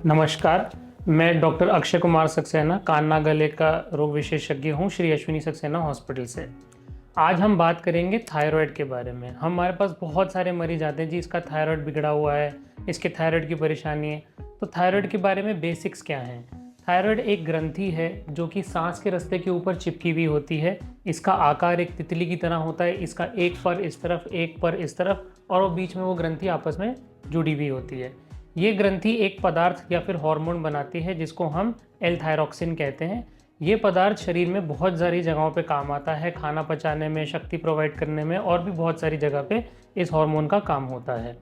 नमस्कार। मैं डॉक्टर अक्षय कुमार सक्सेना कान नाक गले का रोग विशेषज्ञ हूँ श्री अश्विनी सक्सेना हॉस्पिटल से। आज हम बात करेंगे थायराइड के बारे में। हमारे पास बहुत सारे मरीज आते हैं जी, इसका थायराइड बिगड़ा हुआ है, इसके थायराइड की परेशानी है। तो थायराइड के बारे में बेसिक्स क्या हैं? थायराइड एक ग्रंथि है जो कि सांस के रास्ते के ऊपर चिपकी हुई होती है। इसका आकार एक तितली की तरह होता है। इसका एक पर इस तरफ, एक पर इस तरफ, और वो बीच में वो ग्रंथि आपस में जुड़ी हुई होती है। ये ग्रंथि एक पदार्थ या फिर हार्मोन बनाती है जिसको हम एल-थायरॉक्सिन कहते हैं। ये पदार्थ शरीर में बहुत सारी जगहों पे काम आता है, खाना पचाने में, शक्ति प्रोवाइड करने में, और भी बहुत सारी जगह पे इस हार्मोन का काम होता है।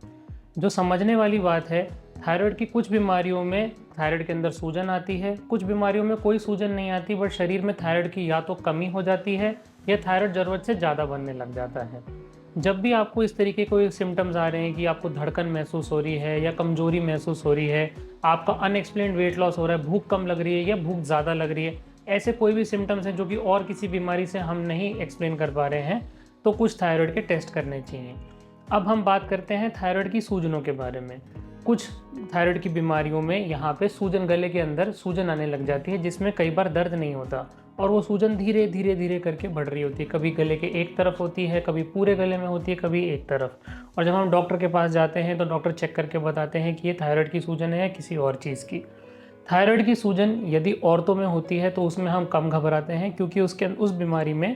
जो समझने वाली बात है, थायराइड की कुछ बीमारियों में थायराइड के अंदर सूजन आती है, कुछ बीमारियों में कोई सूजन नहीं आती, बट शरीर में थायराइड की या तो कमी हो जाती है या थायराइड ज़रूरत से ज़्यादा बनने लग जाता है। जब भी आपको इस तरीके कोई सिम्टम्स आ रहे हैं कि आपको धड़कन महसूस हो रही है या कमजोरी महसूस हो रही है, आपका अनएक्सप्लेन्ड वेट लॉस हो रहा है, भूख कम लग रही है या भूख ज़्यादा लग रही है, ऐसे कोई भी सिम्टम्स हैं जो कि और किसी बीमारी से हम नहीं एक्सप्लेन कर पा रहे हैं, तो कुछ थायराइड के टेस्ट करने चाहिए। अब हम बात करते हैं थायराइड की सूजनों के बारे में। कुछ थायराइड की बीमारियों में यहाँ पे सूजन, गले के अंदर सूजन आने लग जाती है जिसमें कई बार दर्द नहीं होता, और वो सूजन धीरे धीरे धीरे करके बढ़ रही होती है। कभी गले के एक तरफ होती है, कभी पूरे गले में होती है, कभी एक तरफ। और जब हम डॉक्टर के पास जाते हैं तो डॉक्टर चेक करके बताते हैं कि ये थायराइड की सूजन है या किसी और चीज़ की। थायराइड की सूजन यदि औरतों में होती है तो उसमें हम कम घबराते हैं, क्योंकि उस बीमारी में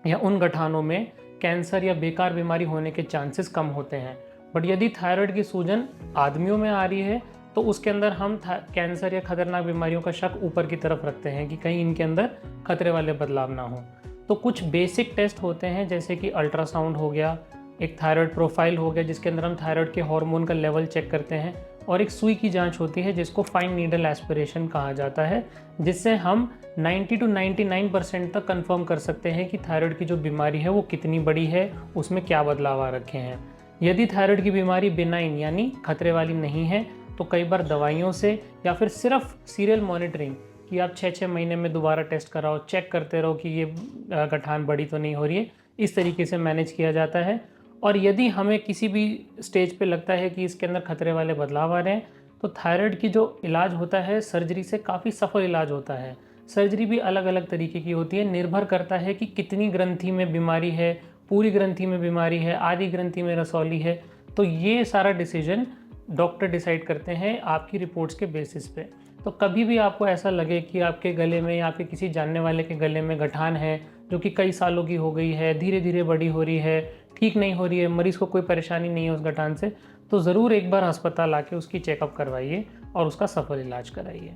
या उन गठानों में कैंसर या बेकार बीमारी होने के चांसेस कम होते हैं। बट यदि थायराइड की सूजन आदमियों में आ रही है तो उसके अंदर हम कैंसर या खतरनाक बीमारियों का शक ऊपर की तरफ रखते हैं कि कहीं इनके अंदर खतरे वाले बदलाव ना हो। तो कुछ बेसिक टेस्ट होते हैं, जैसे कि अल्ट्रासाउंड हो गया, एक थायराइड प्रोफाइल हो गया जिसके अंदर हम थायराइड के हार्मोन का लेवल चेक करते हैं, और एक सुई की जांच होती है जिसको फाइन नीडल एस्पिरेशन कहा जाता है, जिससे हम 90 to 99% तक कंफर्म कर सकते हैं कि थायराइड की जो बीमारी है वो कितनी बड़ी है, उसमें क्या बदलाव आ रखे हैं। यदि थायराइड की बीमारी बिनाइन यानी खतरे वाली नहीं है तो कई बार दवाइयों से या फिर सिर्फ सीरियल मॉनिटरिंग, कि आप 6-6 महीने में दोबारा टेस्ट कराओ, चेक करते रहो कि ये गठान बड़ी तो नहीं हो रही है, इस तरीके से मैनेज किया जाता है। और यदि हमें किसी भी स्टेज पे लगता है कि इसके अंदर खतरे वाले बदलाव आ रहे हैं, तो थायराइड की जो इलाज होता है सर्जरी से काफ़ी सफल इलाज होता है। सर्जरी भी अलग अलग तरीके की होती है, निर्भर करता है कि कितनी ग्रंथि में बीमारी है, पूरी ग्रंथि में बीमारी है, आधी ग्रंथि में रसौली है। तो ये सारा डिसीजन डॉक्टर डिसाइड करते हैं आपकी रिपोर्ट्स के बेसिस पे। तो कभी भी आपको ऐसा लगे कि आपके गले में या आपके किसी जानने वाले के गले में गठान है जो कि कई सालों की हो गई है, धीरे धीरे बड़ी हो रही है, ठीक नहीं हो रही है, मरीज़ को कोई परेशानी नहीं है उस गठान से, तो ज़रूर एक बार अस्पताल आके उसकी चेकअप करवाइए और उसका सफल इलाज कराइए।